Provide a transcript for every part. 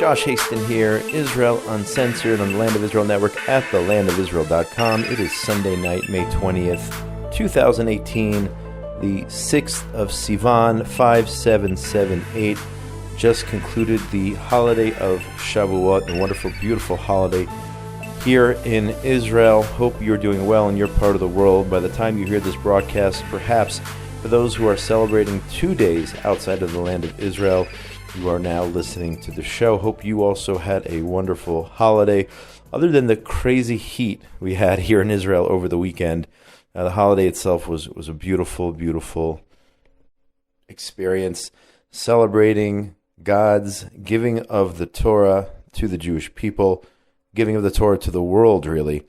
Josh Hasten here, Israel Uncensored on the Land of Israel Network at thelandofisrael.com. It is Sunday night, May 20th, 2018, the 6th of Sivan, 5778. Just concluded the holiday of Shavuot, the wonderful, beautiful holiday here in Israel. Hope you're doing well in your part of the world. By the time you hear this broadcast, perhaps for those who are celebrating 2 days outside of the land of Israel, you are now listening to the show. Hope you also had a wonderful holiday. Other than the crazy heat we had here in Israel over the weekend, the holiday itself was a beautiful, beautiful experience, celebrating God's giving of the Torah to the Jewish people, giving of the Torah to the world, really.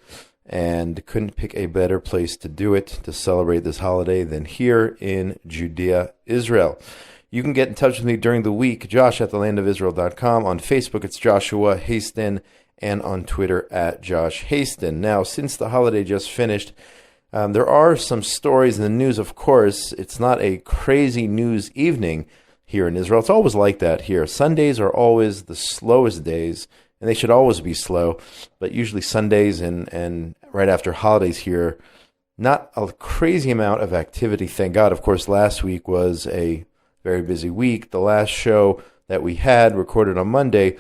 And couldn't pick a better place to do it, to celebrate this holiday, than here in Judea, Israel. You can get in touch with me during the week, Josh at thelandofisrael.com. On Facebook, it's Joshua Hasten, and on Twitter, at Josh Hasten. Now, since the holiday just finished, there are some stories in the news, of course. It's not a crazy news evening here in Israel. It's always like that here. Sundays are always the slowest days, and they should always be slow. But usually Sundays and right after holidays here, not a crazy amount of activity, thank God. Of course, last week was a very busy week. The last show that we had recorded on Monday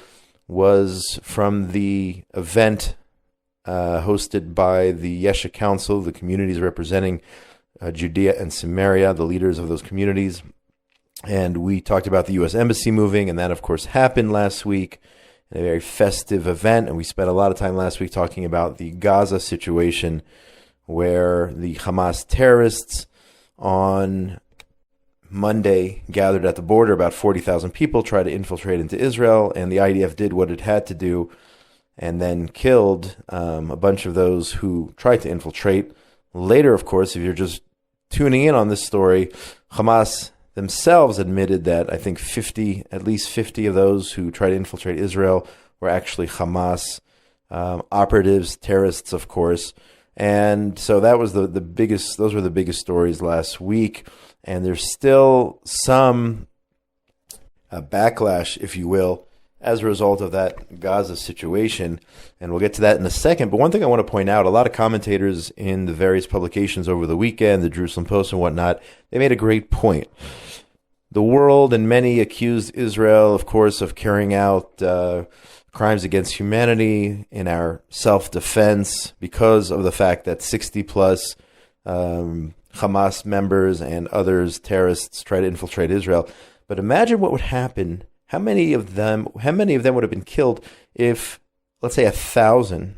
was from the event hosted by the Yesha Council, the communities representing Judea and Samaria, the leaders of those communities. And we talked about the U.S. Embassy moving, and that, of course, happened last week in a very festive event. And we spent a lot of time last week talking about the Gaza situation, where the Hamas terrorists on Monday gathered at the border. About 40,000 people tried to infiltrate into Israel, and the IDF did what it had to do and then killed a bunch of those who tried to infiltrate. Later, of course, if you're just tuning in on this story, Hamas themselves admitted that I think at least 50 of those who tried to infiltrate Israel were actually Hamas operatives, terrorists, of course. And so that was the biggest. Those were the biggest stories last week. And there's still some backlash, if you will, as a result of that Gaza situation. And we'll get to that in a second. But one thing I want to point out, a lot of commentators in the various publications over the weekend, the Jerusalem Post and whatnot, they made a great point. The world and many accused Israel, of course, of carrying out crimes against humanity in our self-defense because of the fact that 60-plus Hamas members and others, terrorists, try to infiltrate Israel. But imagine what would happen. How many of them would have been killed if, let's say, 1,000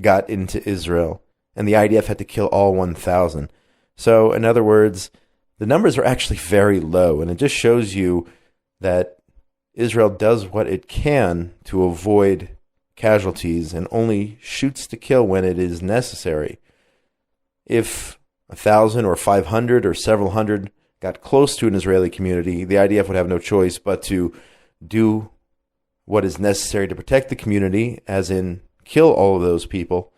got into Israel and the IDF had to kill all 1,000? So, in other words, the numbers are actually very low, and it just shows you that Israel does what it can to avoid casualties and only shoots to kill when it is necessary. If 1,000 or 500 or several hundred got close to an Israeli community, the IDF would have no choice but to do what is necessary to protect the community, as in kill all of those people.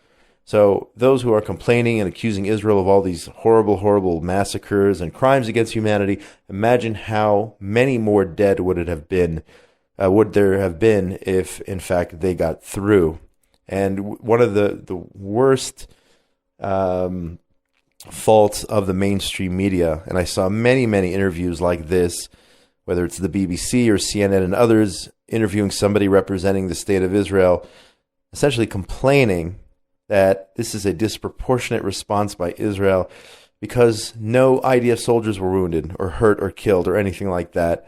So those who are complaining and accusing Israel of all these horrible, horrible massacres and crimes against humanity, imagine how many more dead would there have been if, in fact, they got through. And one of the worst faults of the mainstream media, and I saw many, many interviews like this, whether it's the BBC or CNN and others, interviewing somebody representing the state of Israel, essentially complaining that this is a disproportionate response by Israel because no IDF soldiers were wounded or hurt or killed or anything like that.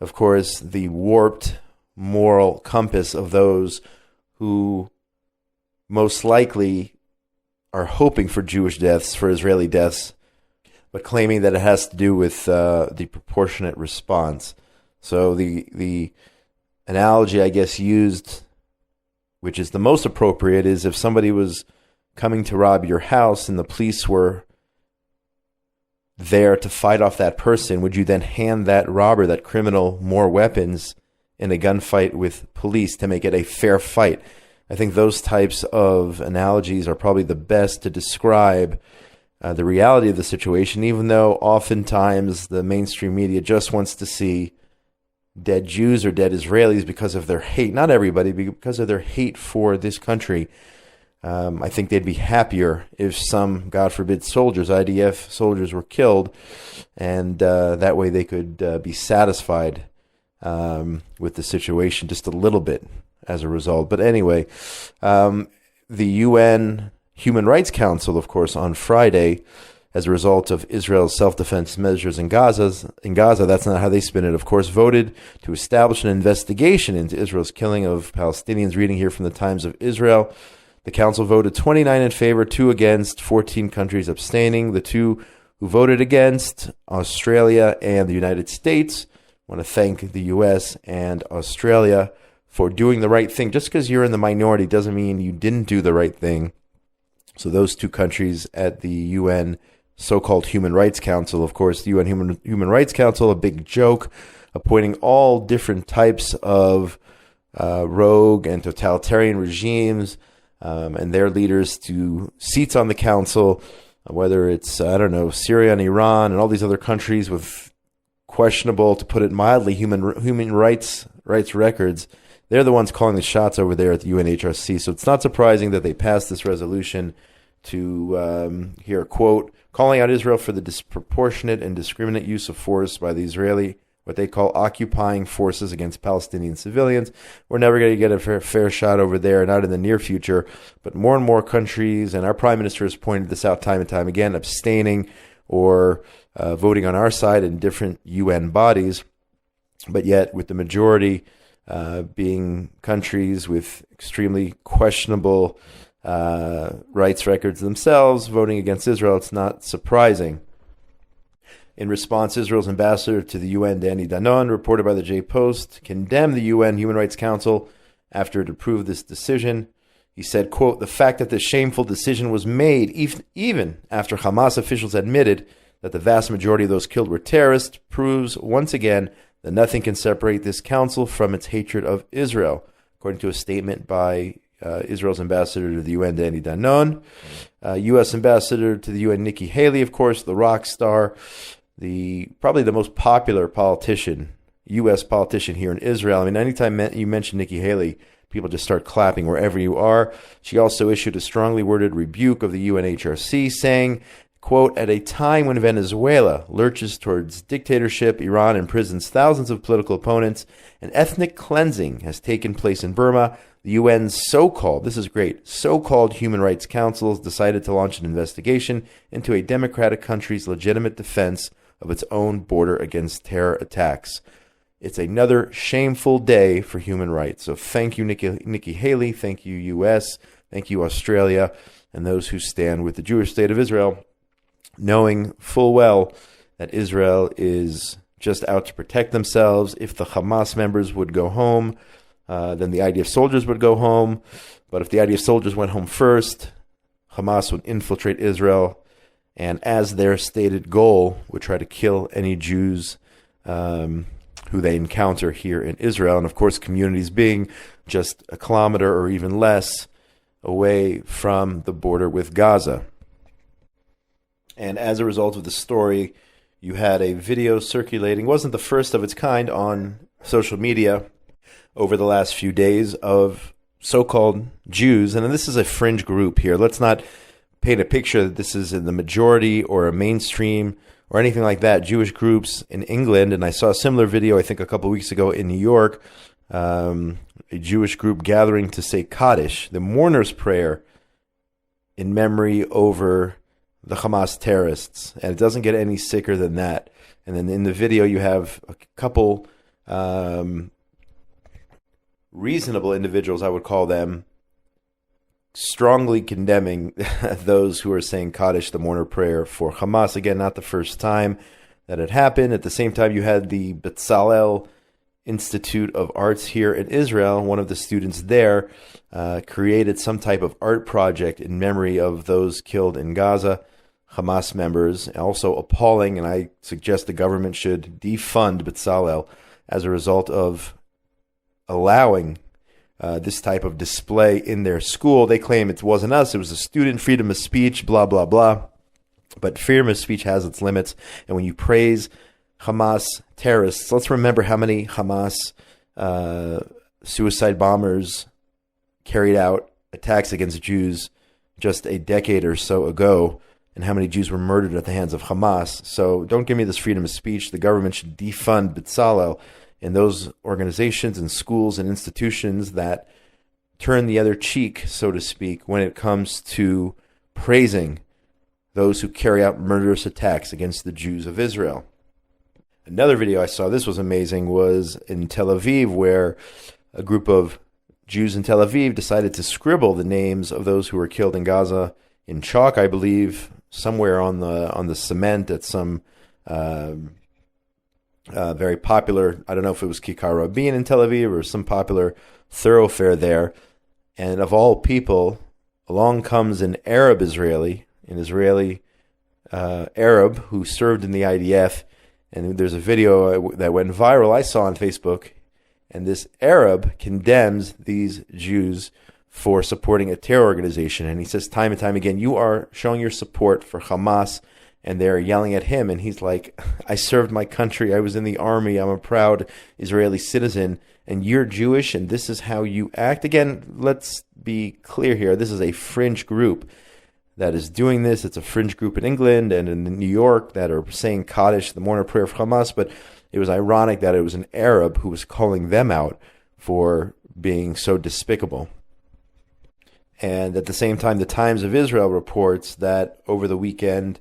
Of course, the warped moral compass of those who most likely are hoping for Jewish deaths, for Israeli deaths, but claiming that it has to do with the proportionate response. So the analogy, I guess, used, which is the most appropriate, is if somebody was coming to rob your house and the police were there to fight off that person, would you then hand that robber, that criminal, more weapons in a gunfight with police to make it a fair fight? I think those types of analogies are probably the best to describe the reality of the situation, even though oftentimes the mainstream media just wants to see dead Jews or dead Israelis because of their hate. Not everybody, because of their hate for this country. I think they'd be happier if some, God forbid, soldiers, IDF soldiers, were killed, and that way they could be satisfied with the situation just a little bit as a result. But anyway, the UN Human Rights Council, of course, on Friday, as a result of Israel's self-defense measures in Gaza, that's not how they spin it, of course, voted to establish an investigation into Israel's killing of Palestinians. Reading here from the Times of Israel, the council voted 29 in favor, 2 against, 14 countries abstaining. The two who voted against, Australia and the United States. I want to thank the U.S. and Australia for doing the right thing. Just because you're in the minority doesn't mean you didn't do the right thing. So those two countries at the UN so-called Human Rights Council, of course, the UN Human Rights Council, a big joke, appointing all different types of rogue and totalitarian regimes and their leaders to seats on the council, whether it's, Syria and Iran and all these other countries with questionable, to put it mildly, human rights records. They're the ones calling the shots over there at the UNHRC. So it's not surprising that they passed this resolution to, here, quote, calling out Israel for the disproportionate and discriminate use of force by the Israeli, what they call occupying forces against Palestinian civilians. We're never going to get a fair shot over there, not in the near future. But more and more countries, and our prime minister has pointed this out time and time again, abstaining or voting on our side in different UN bodies. But yet, with the majority being countries with extremely questionable rights records themselves, voting against Israel, it's not surprising. In response, Israel's ambassador to the UN, Danny Danon, reported by the J-Post, condemned the UN Human Rights Council after it approved this decision. He said, quote, "The fact that this shameful decision was made even after Hamas officials admitted that the vast majority of those killed were terrorists proves once again that nothing can separate this council from its hatred of Israel," according to a statement by Israel's ambassador to the UN, Danny Danon. U.S. ambassador to the UN, Nikki Haley, of course, the rock star, probably the most popular politician, U.S. politician here in Israel. I mean, anytime you mention Nikki Haley, people just start clapping wherever you are. She also issued a strongly worded rebuke of the UNHRC, saying, quote, "At a time when Venezuela lurches towards dictatorship, Iran imprisons thousands of political opponents, and ethnic cleansing has taken place in Burma, the UN's so-called Human Rights Council decided to launch an investigation into a democratic country's legitimate defense of its own border against terror attacks. It's another shameful day for human rights." So thank you, Nikki Haley. Thank you, U.S. Thank you, Australia, and those who stand with the Jewish state of Israel, knowing full well that Israel is just out to protect themselves. If the Hamas members would go home, then the IDF soldiers would go home. But if the IDF soldiers went home first, Hamas would infiltrate Israel, and as their stated goal, would try to kill any Jews who they encounter here in Israel. And of course, communities being just a kilometer or even less away from the border with Gaza. And as a result of the story, you had a video circulating, wasn't the first of its kind on social media over the last few days, of so-called Jews. And this is a fringe group here. Let's not paint a picture that this is in the majority or a mainstream or anything like that. Jewish groups in England, and I saw a similar video, I think, a couple of weeks ago in New York, a Jewish group gathering to say Kaddish, the mourner's prayer, in memory over the Hamas terrorists. And it doesn't get any sicker than that. And then in the video, you have a couple reasonable individuals, I would call them, strongly condemning those who are saying Kaddish, the mourner prayer for Hamas. Again, not the first time that it happened. At the same time, you had the Bezalel Institute of Arts here in Israel. One of the students there created some type of art project in memory of those killed in Gaza, Hamas members. Also appalling, and I suggest the government should defund Bezalel as a result of allowing this type of display in their school. They claim it wasn't us, it was a student, freedom of speech, blah, blah, blah. But freedom of speech has its limits. And when you praise Hamas terrorists. Let's remember how many Hamas suicide bombers carried out attacks against Jews just a decade or so ago, and how many Jews were murdered at the hands of Hamas. So don't give me this freedom of speech. The government should defund B'Tzalel and those organizations and schools and institutions that turn the other cheek, so to speak, when it comes to praising those who carry out murderous attacks against the Jews of Israel. Another video I saw, this was amazing, was in Tel Aviv, where a group of Jews in Tel Aviv decided to scribble the names of those who were killed in Gaza in chalk, I believe, somewhere on the cement at some very popular, I don't know if it was Kikar Rabin in Tel Aviv or some popular thoroughfare there. And of all people, along comes an Israeli Arab who served in the IDF. And there's a video that went viral I saw on Facebook. And this Arab condemns these Jews for supporting a terror organization. And he says time and time again, you are showing your support for Hamas. And they're yelling at him. And he's like, I served my country. I was in the army. I'm a proud Israeli citizen. And you're Jewish, and this is how you act. Again, let's be clear here. This is a fringe group that is doing this. It's a fringe group in England and in New York that are saying Kaddish, the mourner prayer for Hamas. But it was ironic that it was an Arab who was calling them out for being so despicable. And at the same time, the Times of Israel reports that over the weekend,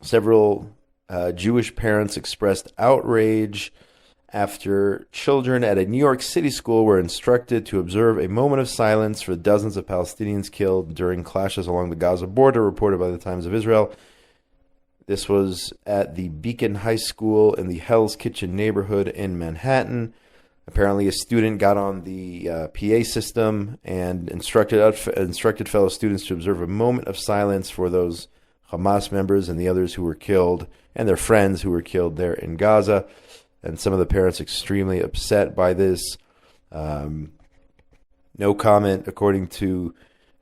several Jewish parents expressed outrage after children at a New York City school were instructed to observe a moment of silence for dozens of Palestinians killed during clashes along the Gaza border, reported by the Times of Israel. This was at the Beacon High School in the Hell's Kitchen neighborhood in Manhattan. Apparently, a student got on the PA system and instructed fellow students to observe a moment of silence for those Hamas members and the others who were killed, and their friends who were killed there in Gaza. And some of the parents extremely upset by this. No comment, according to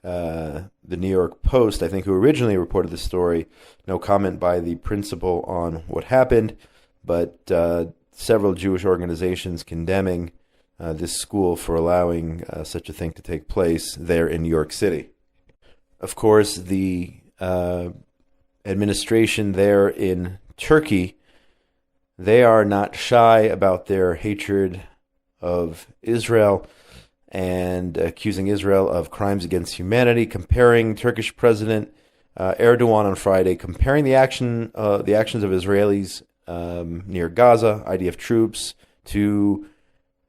the New York Post, I think, who originally reported the story. No comment by the principal on what happened, but several Jewish organizations condemning this school for allowing such a thing to take place there in New York City. Of course, the administration there in Turkey, they are not shy about their hatred of Israel and accusing Israel of crimes against humanity, comparing Turkish President Erdogan on Friday, comparing the actions of Israelis near Gaza, IDF troops, to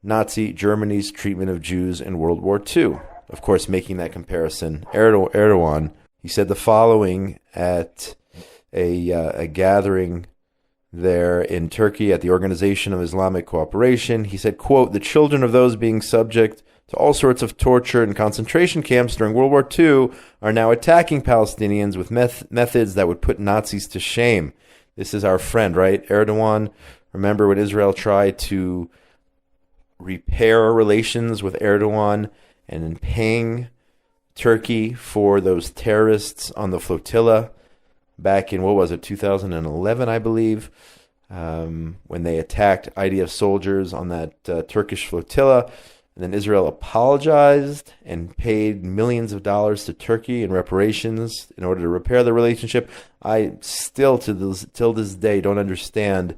Nazi Germany's treatment of Jews in World War II. Of course, making that comparison, Erdogan, he said the following at a gathering there in Turkey at the Organization of Islamic Cooperation. He said, quote, the children of those being subject to all sorts of torture in concentration camps during World War II are now attacking Palestinians with methods that would put Nazis to shame. This is our friend, right? Erdogan, remember when Israel tried to repair relations with Erdogan and in paying Turkey for those terrorists on the flotilla back in, 2011, I believe, when they attacked IDF soldiers on that Turkish flotilla. And then Israel apologized and paid millions of dollars to Turkey in reparations in order to repair the relationship. I still, till this day, don't understand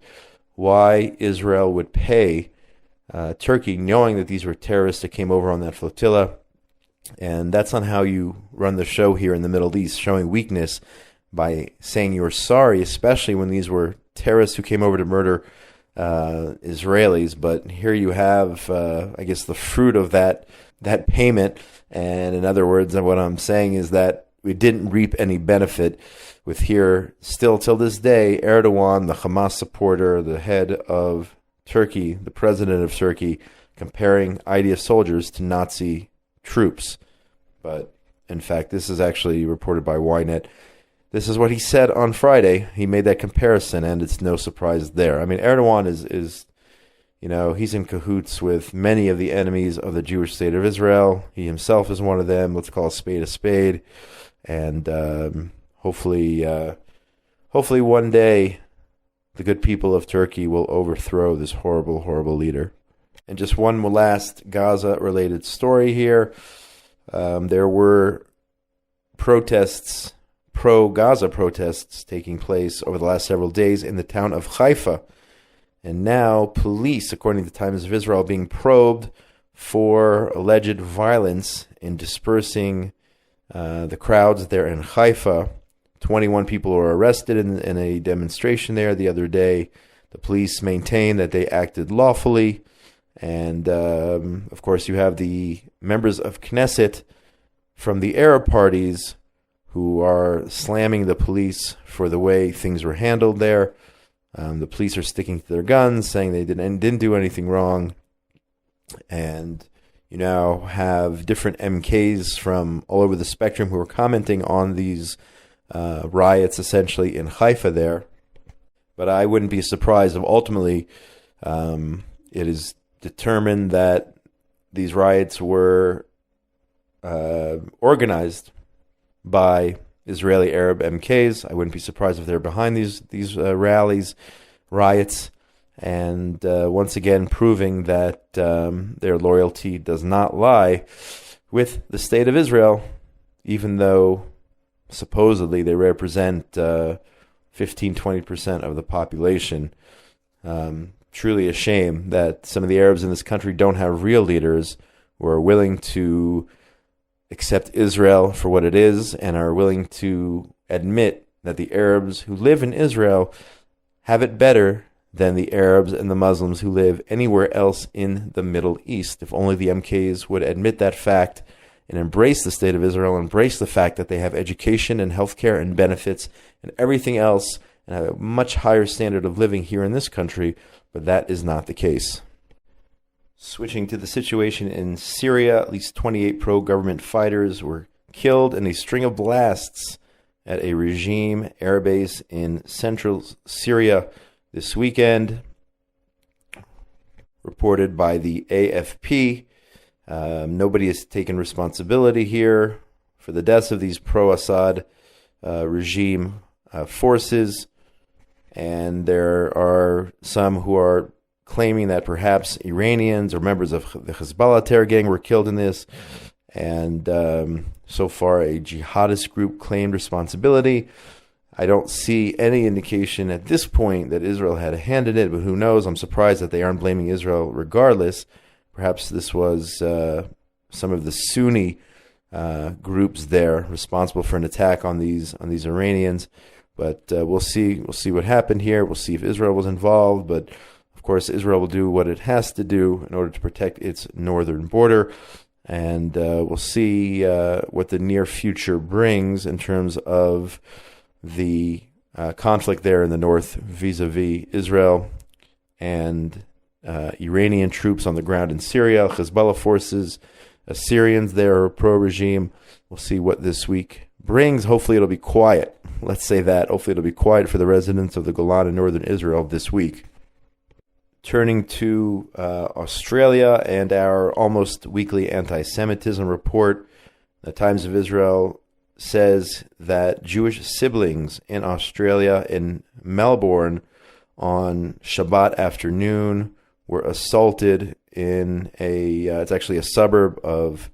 why Israel would pay Turkey, knowing that these were terrorists that came over on that flotilla. And that's not how you run the show here in the Middle East, showing weakness by saying you're sorry, especially when these were terrorists who came over to murder Israelis. But here you have, I guess, the fruit of that payment. And in other words, what I'm saying is that we didn't reap any benefit with here, still till this day, Erdogan, the Hamas supporter, the head of Turkey, the president of Turkey, comparing IDF soldiers to Nazi troops. But in fact, this is actually reported by Ynet. This is what he said on Friday. He made that comparison, and it's no surprise there. I mean, Erdogan is he's in cahoots with many of the enemies of the Jewish state of Israel. He himself is one of them. Let's call a spade. And hopefully one day the good people of Turkey will overthrow this horrible, horrible leader. And just one last Gaza-related story here. There were protests, pro-Gaza protests, taking place over the last several days in the town of Haifa. And now police, according to the Times of Israel, are being probed for alleged violence in dispersing the crowds there in Haifa. 21 people were arrested in a demonstration there the other day. The police maintain that they acted lawfully. And, of course, you have the members of Knesset from the Arab parties who are slamming the police for the way things were handled there. The police are sticking to their guns, saying they didn't do anything wrong. And you now have different MKs from all over the spectrum who are commenting on these riots, essentially, in Haifa there. But I wouldn't be surprised if ultimately it is determined that these riots were organized by Israeli Arab MKs. I wouldn't be surprised if they're behind these rallies, riots, and once again proving that their loyalty does not lie with the state of Israel, even though supposedly they represent 15-20% of the population. Truly a shame that some of the Arabs in this country don't have real leaders who are willing to accept Israel for what it is and are willing to admit that the Arabs who live in Israel have it better than the Arabs and the Muslims who live anywhere else in the Middle East. If only the MKs would admit that fact and embrace the state of Israel, embrace the fact that they have education and healthcare and benefits and everything else, and have a much higher standard of living here in this country, but that is not the case. Switching to the situation in Syria, at least 28 pro-government fighters were killed in a string of blasts at a regime airbase in central Syria this weekend, reported by the AFP. Nobody has taken responsibility here for the deaths of these pro-Assad regime forces, and there are some who are claiming that perhaps Iranians or members of the Hezbollah terror gang were killed in this, and so far a jihadist group claimed responsibility. I don't see any indication at this point that Israel had a hand in it, but who knows? I'm surprised that they aren't blaming Israel regardless. Perhaps this was some of the Sunni groups there responsible for an attack on these Iranians. But we'll see what happened here. We'll see if Israel was involved. But of course, Israel will do what it has to do in order to protect its northern border. And we'll see what the near future brings in terms of the conflict there in the north vis-a-vis Israel and Iranian troops on the ground in Syria, Hezbollah forces, Syrians there are pro-regime. We'll see what this week brings. Hopefully it'll be quiet. Let's say that. Hopefully it'll be quiet for the residents of the Golan in northern Israel this week. Turning to Australia and our almost weekly anti-Semitism report, the Times of Israel says that Jewish siblings in Australia, in Melbourne, on Shabbat afternoon were assaulted in it's actually a suburb of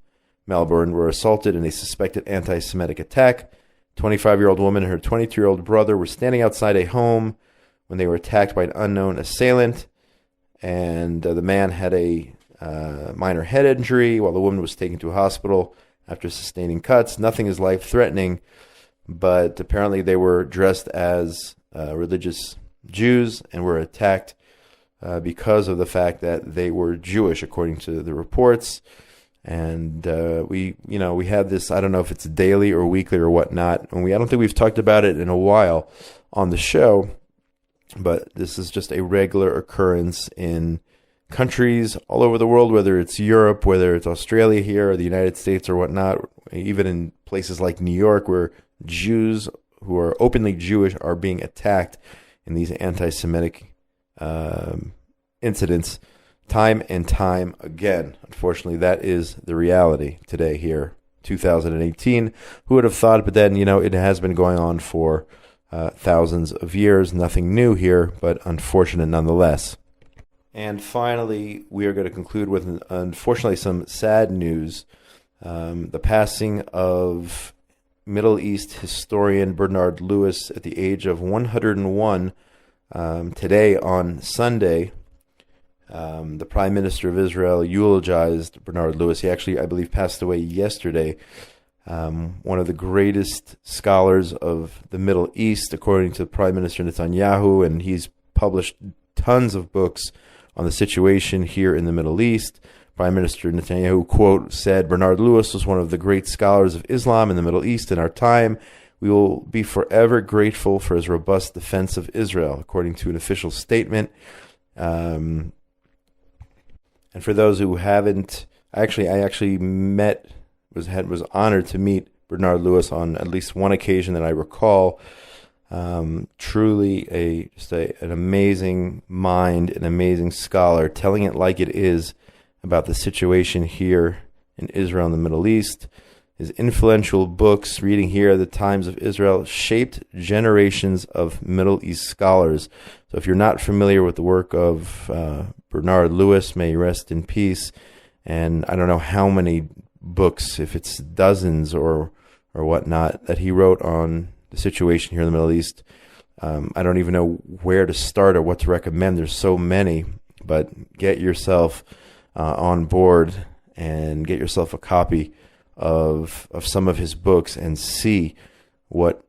Melbourne, were assaulted in a suspected anti-Semitic attack. 25-year-old woman and her 22-year-old brother were standing outside a home when they were attacked by an unknown assailant, and the man had a minor head injury while the woman was taken to a hospital after sustaining cuts. Nothing is life-threatening, but apparently they were dressed as religious Jews and were attacked because of the fact that they were Jewish, according to the reports. And we have this, I don't know if it's daily or weekly or whatnot, and I don't think we've talked about it in a while on the show, but this is just a regular occurrence in countries all over the world, whether it's Europe, whether it's Australia here, or the United States or whatnot, even in places like New York, where Jews who are openly Jewish are being attacked in these anti-Semitic incidents time and time again. Unfortunately, that is the reality today here, 2018. Who would have thought? But then, it has been going on for thousands of years. Nothing new here, but unfortunate nonetheless. And finally, we are going to conclude with, unfortunately, some sad news. The passing of Middle East historian Bernard Lewis at the age of 101 today on Sunday. The Prime Minister of Israel eulogized Bernard Lewis. He actually, I believe, passed away yesterday. One of the greatest scholars of the Middle East, according to Prime Minister Netanyahu, and he's published tons of books on the situation here in the Middle East. Prime Minister Netanyahu, quote, said, Bernard Lewis was one of the great scholars of Islam in the Middle East in our time. We will be forever grateful for his robust defense of Israel, according to an official statement. And for those who haven't, I actually was honored to meet Bernard Lewis on at least one occasion that I recall. Truly an amazing mind, an amazing scholar, telling it like it is about the situation here in Israel and the Middle East. His influential books, reading here, The Times of Israel, shaped generations of Middle East scholars. So if you're not familiar with the work of Bernard Lewis, may he rest in peace. And I don't know how many books, if it's dozens or whatnot, that he wrote on the situation here in the Middle East. I don't even know where to start or what to recommend. There's so many, but get yourself on board and get yourself a copy of some of his books and see what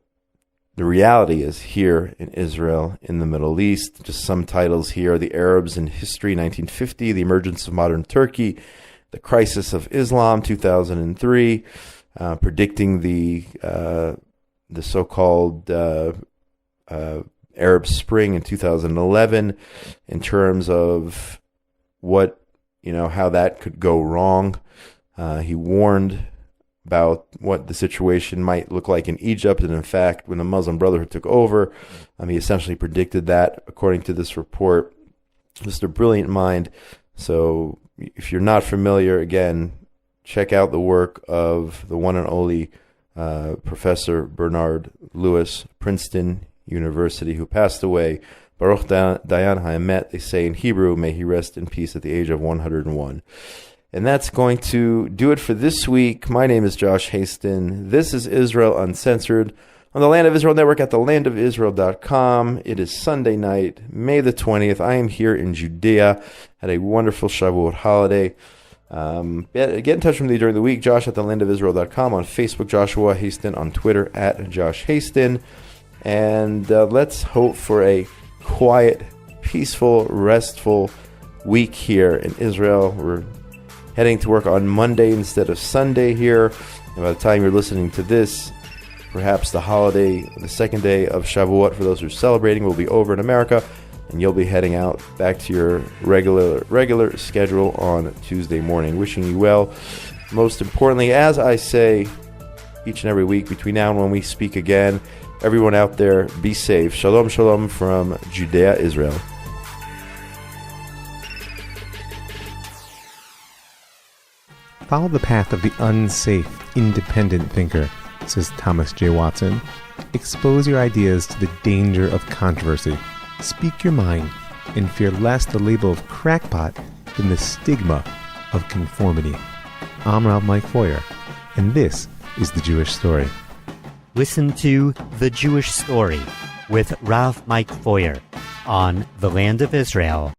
the reality is here in Israel, in the Middle East. Just some titles here: The Arabs in History, 1950, The Emergence of Modern Turkey, The Crisis of Islam, 2003, predicting the so-called Arab Spring in 2011, in terms of how that could go wrong. He warned about what the situation might look like in Egypt, and in fact, when the Muslim Brotherhood took over, he essentially predicted that, according to this report. Just a brilliant mind. So if you're not familiar, again, check out the work of the one and only Professor Bernard Lewis, Princeton University, who passed away. Baruch Dayan Haemet, they say in Hebrew, may he rest in peace at the age of 101. And that's going to do it for this week. My name is Josh Hasten. This is Israel Uncensored on the Land of Israel Network at thelandofisrael.com. It is Sunday night, May the 20th. I am here in Judea. Had a wonderful Shavuot holiday. Get in touch with me during the week, Josh at thelandofisrael.com, on Facebook, Joshua Hasten, on Twitter at Josh Hasten. And let's hope for a quiet, peaceful, restful week here in Israel. We're heading to work on Monday instead of Sunday here. And by the time you're listening to this, perhaps the holiday, the second day of Shavuot, for those who are celebrating, will be over in America, and you'll be heading out back to your regular schedule on Tuesday morning. Wishing you well. Most importantly, as I say each and every week between now and when we speak again, everyone out there, be safe. Shalom, shalom from Judea, Israel. Follow the path of the unsafe, independent thinker, says Thomas J. Watson. Expose your ideas to the danger of controversy. Speak your mind, and fear less the label of crackpot than the stigma of conformity. I'm Rav Mike Foyer, and this is The Jewish Story. Listen to The Jewish Story with Rav Mike Foyer on thelandofisrael.com.